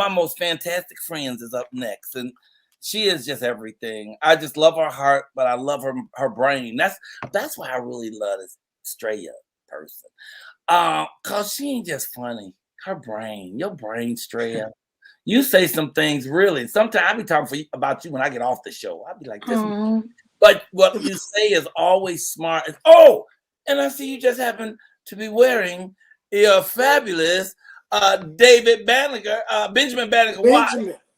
my most fantastic friends is up next, and she is just everything. I just love her heart, but I love her brain. That's why I really love this Straya person. Cause she ain't just funny. Her brain, your brain, Straya. You say some things really. Sometimes I be talking about you when I get off the show. I'll be like this, but what you say is always smart. Oh, and I see you just happen to be wearing your fabulous David Banneker, Benjamin Banneker watch.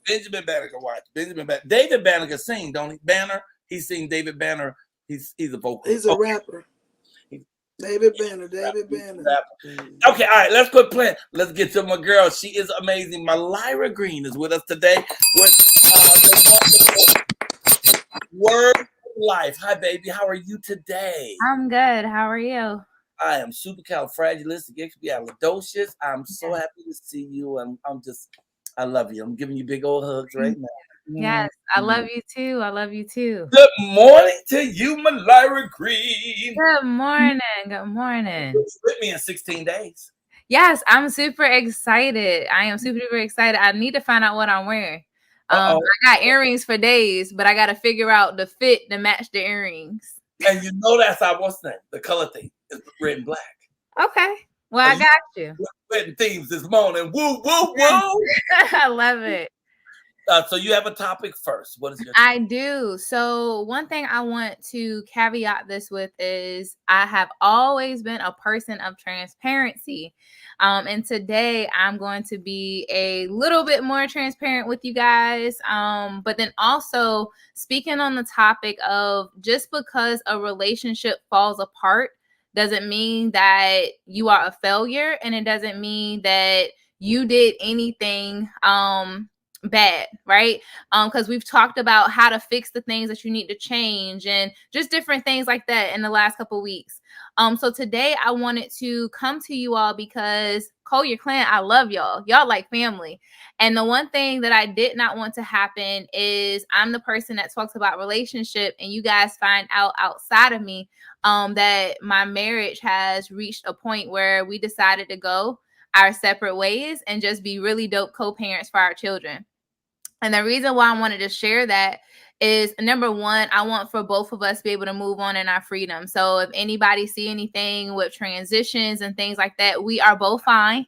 Benjamin Banneker watch. David Banneker sing, don't he? Banner. He's sing David Banner. He's a vocalist. He's a rapper. David Banner. Okay, all right, let's quit playing. Let's get to my girl. She is amazing. Mylira Green is with us today with the wonderful Word of Life. Hi, baby. How are you today? I'm good. How are you? I am supercalifragilisticexpialidocious. I'm so happy to see you. I love you. I'm giving you big old hugs right now. Yes, I love you too. I love you too. Good morning to you, Mylira Green. Good morning. Good morning. It's with me in 16 days. Yes, I'm super excited. I am super excited. I need to find out what I'm wearing. I got earrings for days, but I got to figure out the fit to match the earrings. And you know that's what's that? The color thing is red and black. Okay. Well, I got you. Wedding themes this morning. Woo, woo, woo. I love it. So you have a topic first. What is your topic? I do. So one thing I want to caveat this with is I have always been a person of transparency. And today I'm going to be a little bit more transparent with you guys. But then also speaking on the topic of just because a relationship falls apart doesn't mean that you are a failure, and it doesn't mean that you did anything bad, right? Because we've talked about how to fix the things that you need to change and just different things like that in the last couple of weeks. So today I wanted to come to you all because Colyar Clan, I love y'all. Y'all like family. And the one thing that I did not want to happen is I'm the person that talks about relationship, and you guys find out outside of me that my marriage has reached a point where we decided to go our separate ways and just be really dope co-parents for our children. And the reason why I wanted to share that is, number one, I want for both of us to be able to move on in our freedom. So if anybody see anything with transitions and things like that, we are both fine.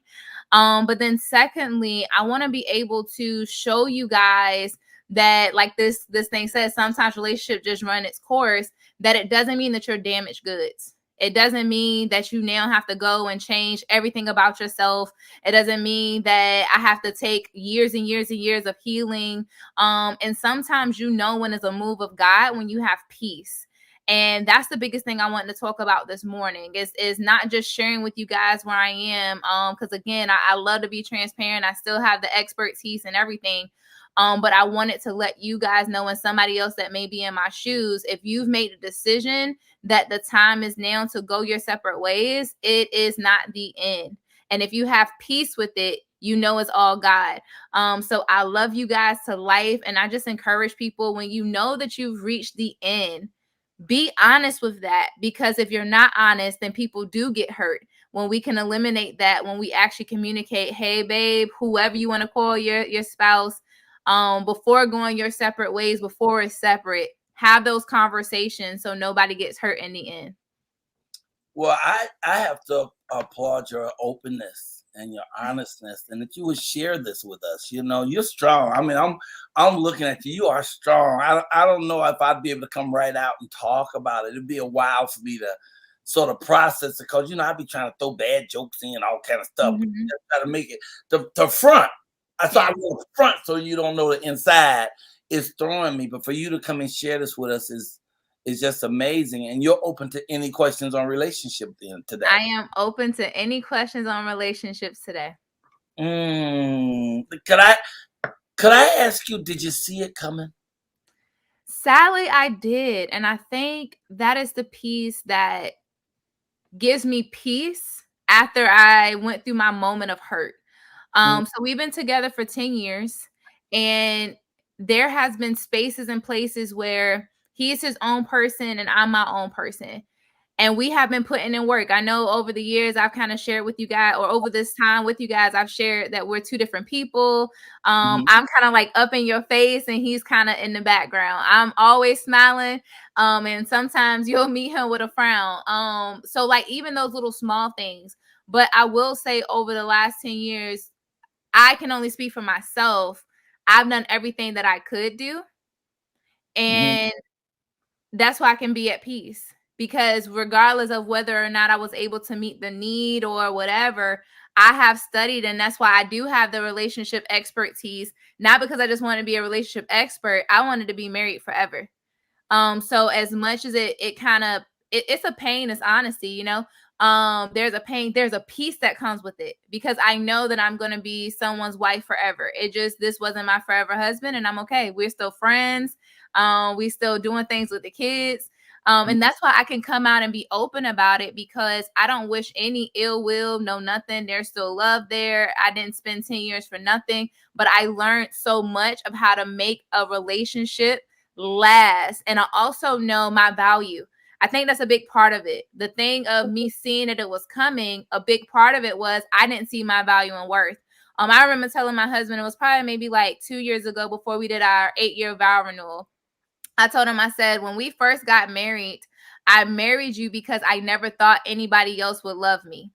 But then secondly, I want to be able to show you guys that, like this thing says, sometimes relationships just run its course, that it doesn't mean that you're damaged goods. It doesn't mean that you now have to go and change everything about yourself. It doesn't mean that I have to take years and years and years of healing. And sometimes when it's a move of God, when you have peace. And that's the biggest thing I wanted to talk about this morning is not just sharing with you guys where I am. Because again, I love to be transparent. I still have the expertise and everything. But I wanted to let you guys know, and somebody else that may be in my shoes, if you've made a decision that the time is now to go your separate ways, it is not the end. And if you have peace with it, you know it's all God. So I love you guys to life. And I just encourage people, when you know that you've reached the end, be honest with that. Because if you're not honest, then people do get hurt. When we can eliminate that, when we actually communicate, hey, babe, whoever you want to call your spouse, before going your separate ways, before it's separate, have those conversations so nobody gets hurt in the end. Well, I have to applaud your openness and your honestness, and that you would share this with us. You know, you're strong. I mean, I'm looking at you. You are strong. I don't know if I'd be able to come right out and talk about it. It'd be a while for me to sort of process it, because I'd be trying to throw bad jokes in and all kind of stuff. Just try to make it the front. I thought I was front, so you don't know the inside is throwing me. But for you to come and share this with us is just amazing. And you're open to any questions on relationship today. I am open to any questions on relationships today. Could I ask you, did you see it coming? Sadly, I did. And I think that is the piece that gives me peace after I went through my moment of hurt. So we've been together for 10 years, and there has been spaces and places where he's his own person and I'm my own person. And we have been putting in work. I know over the years I've kind of shared with you guys, or over this time with you guys, I've shared that we're two different people. Mhm. I'm kind of like up in your face and he's kind of in the background. I'm always smiling. And sometimes you'll meet him with a frown. So like even those little small things. But I will say over the last 10 years, I can only speak for myself. I've done everything that I could do. Mhm. And that's why I can be at peace, because regardless of whether or not I was able to meet the need or whatever, I have studied, and that's why I do have the relationship expertise. Not because I just want to be a relationship expert. I wanted to be married forever. So as much as it kind of it's a pain, it's honesty, you know. There's a pain, there's a peace that comes with it, because I know that I'm gonna be someone's wife forever. This wasn't my forever husband, and I'm okay. We're still friends. We still doing things with the kids. And that's why I can come out and be open about it, because I don't wish any ill will, no nothing. There's still love there. I didn't spend 10 years for nothing, but I learned so much of how to make a relationship last. And I also know my value. I think that's a big part of it. The thing of me seeing that it was coming, a big part of it was I didn't see my value and worth. I remember telling my husband, it was probably maybe like 2 years ago before we did our 8-year vow renewal. I told him, I said, when we first got married, I married you because I never thought anybody else would love me.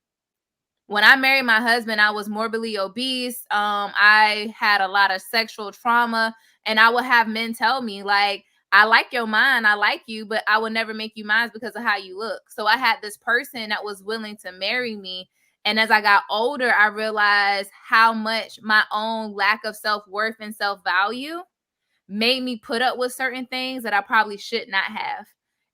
When I married my husband, I was morbidly obese. I had a lot of sexual trauma, and I would have men tell me, like, I like your mind, I like you, but I would never make you mine because of how you look. So I had this person that was willing to marry me. And as I got older, I realized how much my own lack of self-worth and self-value made me put up with certain things that I probably should not have.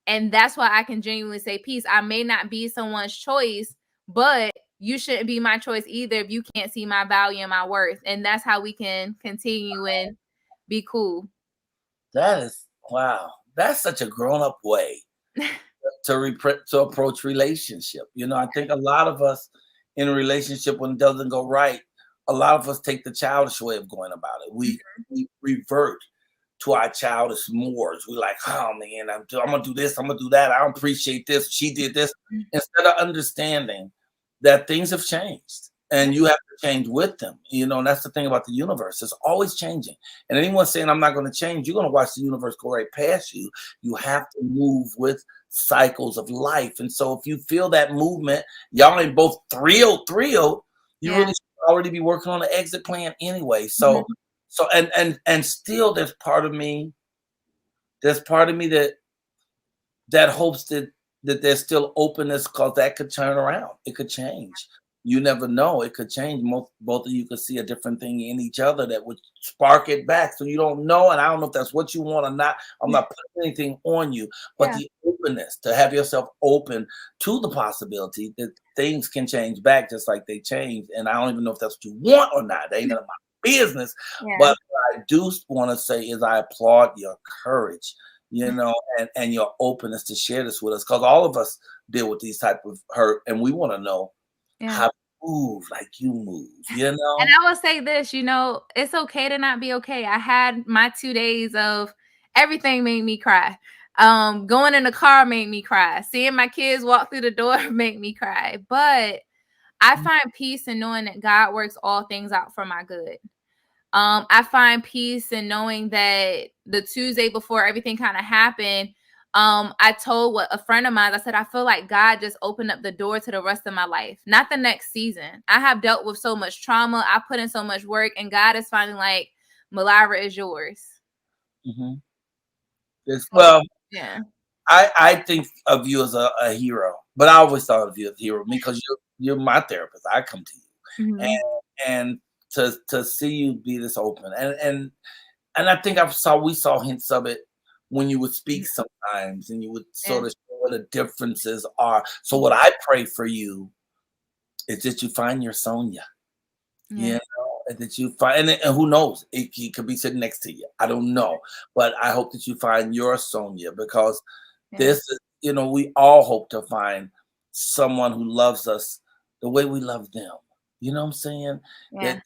And that's why I can genuinely say peace. I may not be someone's choice, but you shouldn't be my choice either if you can't see my value and my worth. And that's how we can continue and be cool. That is wow. That's such a grown-up way to approach relationship. You know, I think a lot of us in a relationship, when it doesn't go right, a lot of us take the childish way of going about it. We revert to our childish mores. We like, oh man, I'm gonna do this, I'm gonna do that. I don't appreciate this. She did this, instead of understanding that things have changed and you have to change with them. You know, and that's the thing about the universe. It's always changing. And anyone saying I'm not going to change, you're going to watch the universe go right past you. You have to move with cycles of life. And so if you feel that movement, y'all ain't both thrilled, you Yeah. really should already be working on an exit plan anyway. So Mhm. so and still there's part of me that hopes that there's still openness, because that could turn around. It could change. You never know. It could change. Both of you could see a different thing in each other that would spark it back. So you don't know, and I don't know if that's what you want or not. I'm not putting anything on you, but Yeah. the openness to have yourself open to the possibility that things can change back just like they changed. And I don't even know if that's what you want or not. That ain't none of my business. Yeah. But what I do want to say is I applaud your courage, you know, and your openness to share this with us, because all of us deal with these type of hurt, and we want to know Yeah. how to move like you move, you And know. I will say this, it's okay to not be okay. I had my 2 days of everything made me cry. Going in the car made me cry. Seeing my kids walk through the door made me cry. But I find peace in knowing that God works all things out for my good. I find peace in knowing that the Tuesday before everything kind of happened, I told what a friend of mine, I said, I feel like God just opened up the door to the rest of my life, not the next season. I have dealt with so much trauma. I put in so much work, and God is finally like, Mylira is yours. Mhm. So, Well, yeah. I think of you as a hero, but I always thought of you as a hero because you're my therapist. I come to you, Mhm. and to see you be this open, and I think we saw hints of it when you would speak sometimes, and you would Yeah. sort of show what the differences are. So what I pray for you is that you find your Sonia, you Yeah. know, and that you find, and who knows, he could be sitting next to you. I don't know, but I hope that you find your Sonia, because Yeah. this is, you know, we all hope to find someone who loves us the way we love them. You know what I'm saying? That Yeah.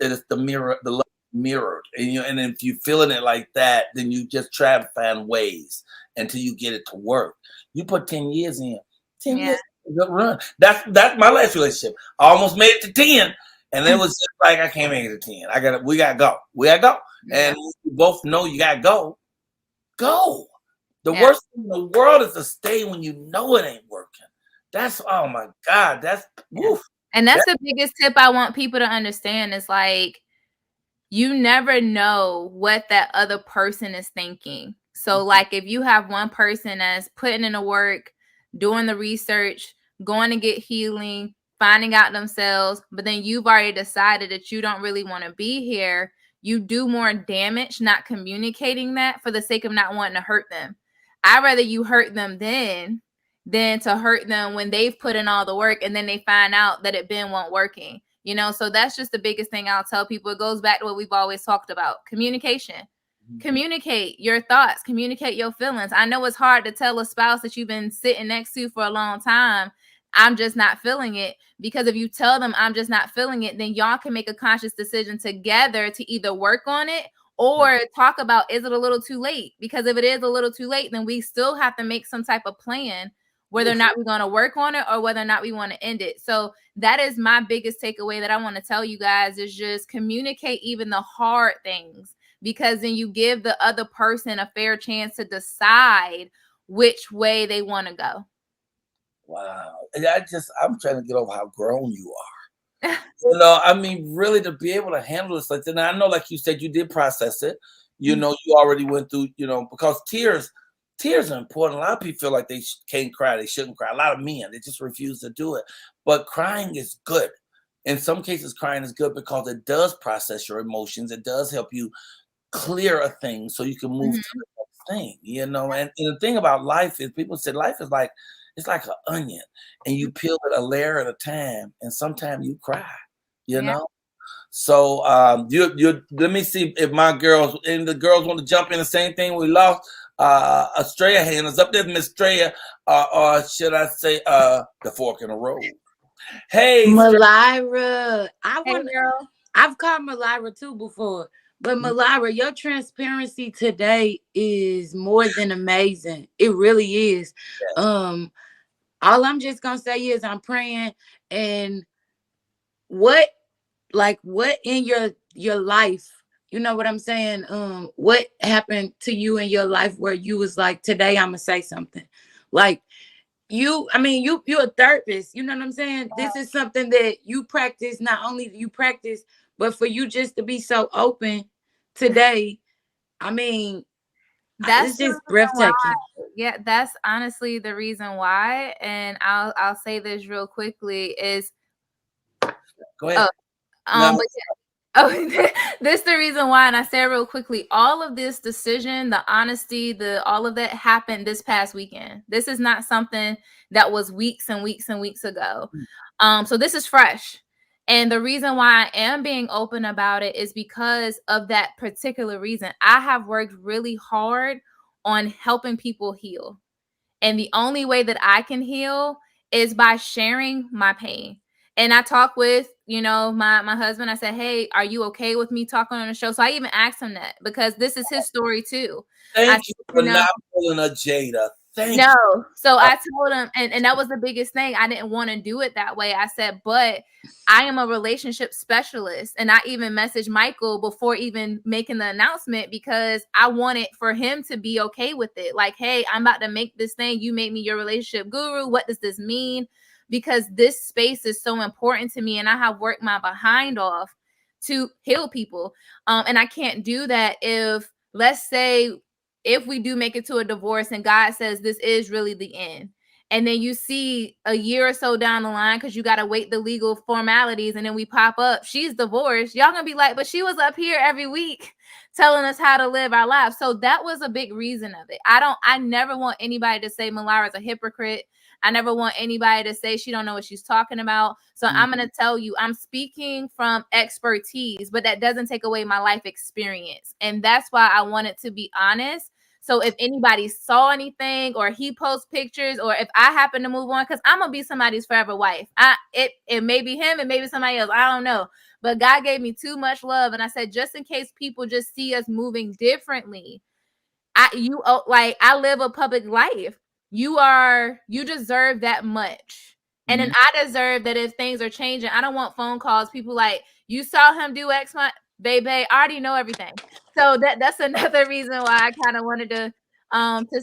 that is the love mirrored, and if you're feeling it like that, then you just try to find ways until you get it to work. You put 10 years in, 10 Yeah. years, good run. That's my last relationship. I almost made it to 10, and it was just like I can't make it to 10. We gotta go. We gotta go. Yeah. And we both know you gotta go. Go. The Yeah. worst thing in the world is to stay when you know it ain't working. That's oh my God. That's woof. And that's the biggest tip I want people to understand is like you never know what that other person is thinking. So like if you have one person that's putting in the work, doing the research, going to get healing, finding out themselves, but then you've already decided that you don't really want to be here, you do more damage not communicating that for the sake of not wanting to hurt them. I'd rather you hurt them then than to hurt them when they've put in all the work and then they find out that it been won't working. You know, so that's just the biggest thing I'll tell people. It goes back to what we've always talked about, communication. Communicate your thoughts, communicate your feelings. I know it's hard to tell a spouse that you've been sitting next to for a long time, I'm just not feeling it. Because if you tell them I'm just not feeling it, then y'all can make a conscious decision together to either work on it or talk about, is it a little too late? Because if it is a little too late, then we still have to make some type of plan whether or not we're going to work on it or whether or not we want to end it. So that is my biggest takeaway that I want to tell you guys is just communicate even the hard things, because then you give the other person a fair chance to decide which way they want to go. Wow. I'm trying to get over how grown you are. You know, I mean, really to be able to handle this like that. Now, I know, like you said, you did process it. You know, you already went through, you know, because tears are important. A lot of people feel like they can't cry, they shouldn't cry. A lot of men, they just refuse to do it. But crying is good. In some cases, crying is good because it does process your emotions. It does help you clear a thing so you can move to the next thing, you know. And the thing about life is people say life is like it's like an onion and you peel it a layer at a time, and sometimes you cry, you know. So you let me see if my girls and the girls want to jump in the same thing. We lost Estrella hand is up there, Miss Estrella, or should I say the fork in the road. Hey, Mylira, Hey, girl. I've called Mylira too before, but Mylira, your transparency today is more than amazing. It really is. All I'm just gonna say is I'm praying, and what in your life, you know what I'm saying? What happened to you in your life where you was like, today I'm gonna say something? Like you're a therapist, you know what I'm saying? This is something that you practice, not only do you practice, but for you just to be so open today, I mean, That's it's just breathtaking. Yeah, that's honestly the reason why. And I'll say this real quickly is go ahead. but oh, this the reason why, and I say it real quickly. All of this decision, the honesty, all of that happened this past weekend. This is not something that was weeks and weeks and weeks ago. So this is fresh. And the reason why I am being open about it is because of that particular reason. I have worked really hard on helping people heal. And the only way that I can heal is by sharing my pain. And I talk with, my husband. I said, hey, are you okay with me talking on the show? So I even asked him that because this is his story too. Thank you for not pulling a Jada. Thank you. So I told him, and that was the biggest thing. I didn't want to do it that way. I said, but I am a relationship specialist. And I even messaged Michael before even making the announcement because I wanted for him to be okay with it. Like, hey, I'm about to make this thing. You made me your relationship guru. What does this mean? Because this space is so important to me. And I have worked my behind off to heal people. And I can't do that if, let's say, if we do make it to a divorce and God says this is really the end, and then you see a year or so down the line, because you got to wait the legal formalities, and then we pop up, she's divorced, y'all gonna be like, but she was up here every week telling us how to live our lives. So that was a big reason of it. I never want anybody to say Mylira is a hypocrite. I never want anybody to say she don't know what she's talking about. So I'm going to tell you, I'm speaking from expertise, but that doesn't take away my life experience. And that's why I wanted to be honest. So if anybody saw anything or he posts pictures or if I happen to move on, because I'm going to be somebody's forever wife. It may be him, it may be somebody else. I don't know. But God gave me too much love. And I said, just in case people just see us moving differently, I live a public life. you deserve that much. And then I deserve that if things are changing. I don't want phone calls, people like, you saw him do X, Y, baby. I already know everything. So that's another reason why I kind of wanted to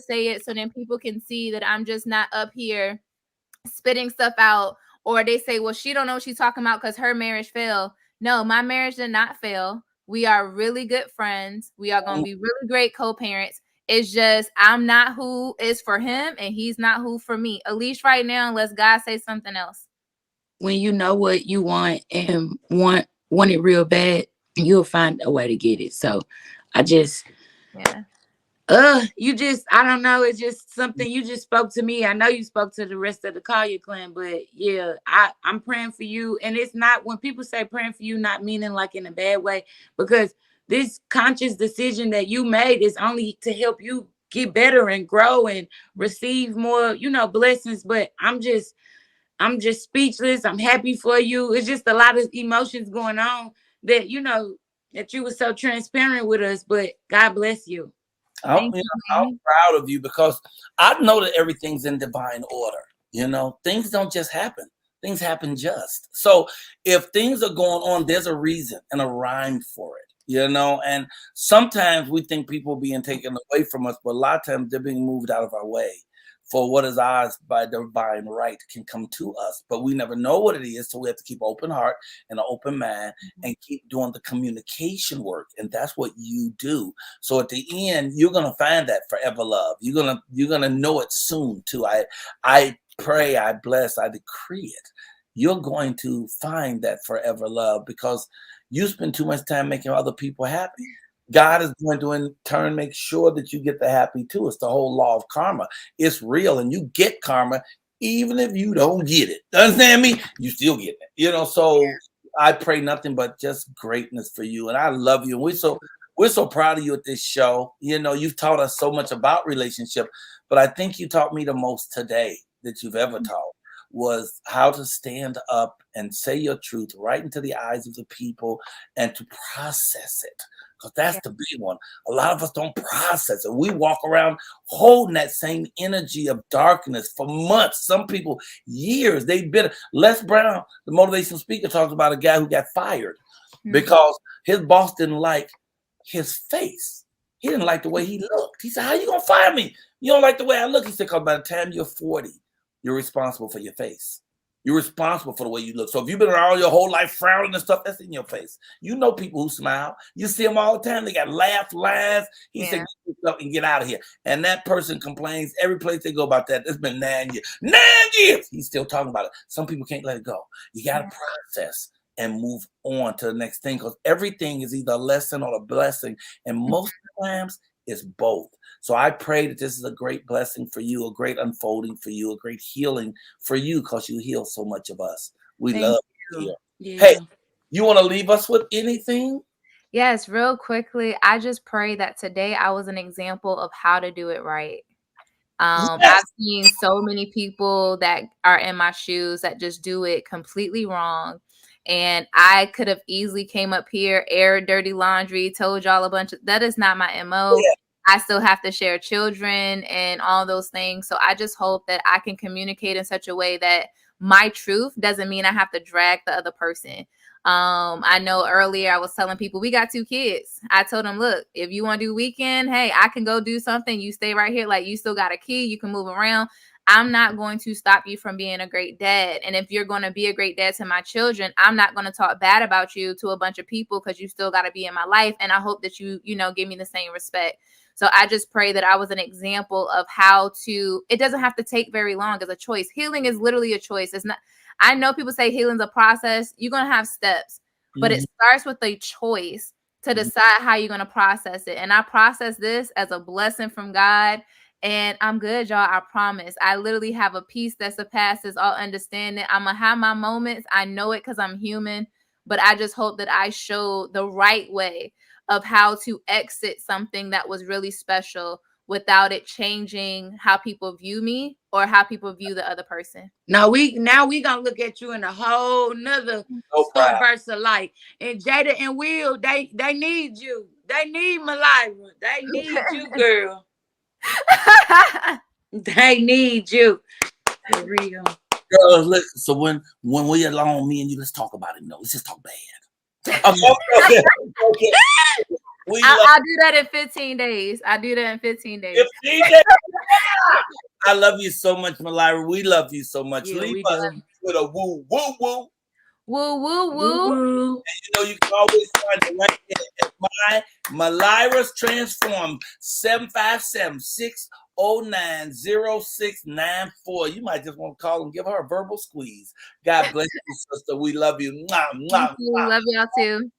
say it, so then people can see that I'm just not up here spitting stuff out, or they say, well, she don't know what she's talking about because her marriage failed. No, my marriage did not fail. We are really good friends. We are going to be really great co-parents. It's just I'm not who is for him, and he's not who for me, at least right now, unless God say something else. When you know what you want and want it real bad, you'll find a way to get it. So I just Yeah. I don't know, it's just something you just spoke to me. I know you spoke to the rest of the Colyar clan, but yeah, I'm praying for you. And it's not, when people say praying for you, not meaning like in a bad way, because this conscious decision that you made is only to help you get better and grow and receive more, blessings. But I'm just speechless. I'm happy for you. It's just a lot of emotions going on that that you were so transparent with us. But God bless you. I'm proud of you because I know that everything's in divine order. Things don't just happen. Things happen just. So if things are going on, there's a reason and a rhyme for it. And sometimes we think people being taken away from us, but a lot of times they're being moved out of our way for what is ours by divine right can come to us. But we never know what it is, so we have to keep open heart and an open mind and keep doing the communication work. And that's what you do. So at the end, you're gonna find that forever love. You're gonna know it soon too. I pray, I bless, I decree it. You're going to find that forever love because you spend too much time making other people happy. God is going to in turn make sure that you get the happy too. It's the whole law of karma. It's real, and you get karma even if you don't get it. Understand me? You still get it. So I pray nothing but just greatness for you, and I love you. And we're so proud of you at this show. You've taught us so much about relationship, but I think you taught me the most today that you've ever taught was how to stand up and say your truth right into the eyes of the people and to process it. Because that's the big one. A lot of us don't process it. We walk around holding that same energy of darkness for months. Some people, years. They've been. Les Brown, the motivational speaker, talks about a guy who got fired because his boss didn't like his face. He didn't like the way he looked. He said, how you going to fire me? You don't like the way I look? He said, because by the time you're 40, you're responsible for your face. You're responsible for the way you look. So if you've been around your whole life frowning and stuff, that's in your face. You know people who smile. You see them all the time. They got laugh lines. He said, get up and get out of here. And that person complains every place they go about that. It's been 9 years. 9 years! He's still talking about it. Some people can't let it go. You got to process and move on to the next thing because everything is either a lesson or a blessing. And most times it's both. So I pray that this is a great blessing for you, a great unfolding for you, a great healing for you because you heal so much of us. We love you. Yeah. Hey, you want to leave us with anything? Yes, real quickly. I just pray that today I was an example of how to do it right. I've seen so many people that are in my shoes that just do it completely wrong. And I could have easily came up here, aired dirty laundry, told y'all a bunch of, that is not my MO. Yeah. I still have to share children and all those things. So I just hope that I can communicate in such a way that my truth doesn't mean I have to drag the other person. I know earlier I was telling people we got 2 kids. I told them, look, if you want to do weekend, hey, I can go do something. You stay right here. Like you still got a key. You can move around. I'm not going to stop you from being a great dad. And if you're going to be a great dad to my children, I'm not going to talk bad about you to a bunch of people because you still got to be in my life. And I hope that you give me the same respect. So I just pray that I was an example of how to, it doesn't have to take very long as a choice. Healing is literally a choice. It's not, I know people say healing's a process. You're going to have steps, but it starts with a choice to decide how you're going to process it. And I process this as a blessing from God. And I'm good, y'all. I promise. I literally have a peace that surpasses all understanding. I'm going to have my moments. I know it because I'm human, but I just hope that I show the right way of how to exit something that was really special without it changing how people view me or how people view the other person. Now we gonna look at you in a whole nother verse of light. And Jada and Will, they need you. They need Mylira. They need you, girl. They need you. For real. Girl, look, so when we alone, me and you, let's talk about it. No, let's just talk bad. Okay. I'll do that in 15 days. I do that in 15 days. 15 days. I love you so much, Mylira. We love you so much. Yeah, Leave we us do. with a woo, woo, woo. Woo, woo, woo. Woo-woo. And you know, you can always find it right there at my Mylira's Transform 757-609-0694. You might just want to call and give her a verbal squeeze. God bless you, sister. We love you. Mwah, mwah, Thank you. mwah. Love y'all too.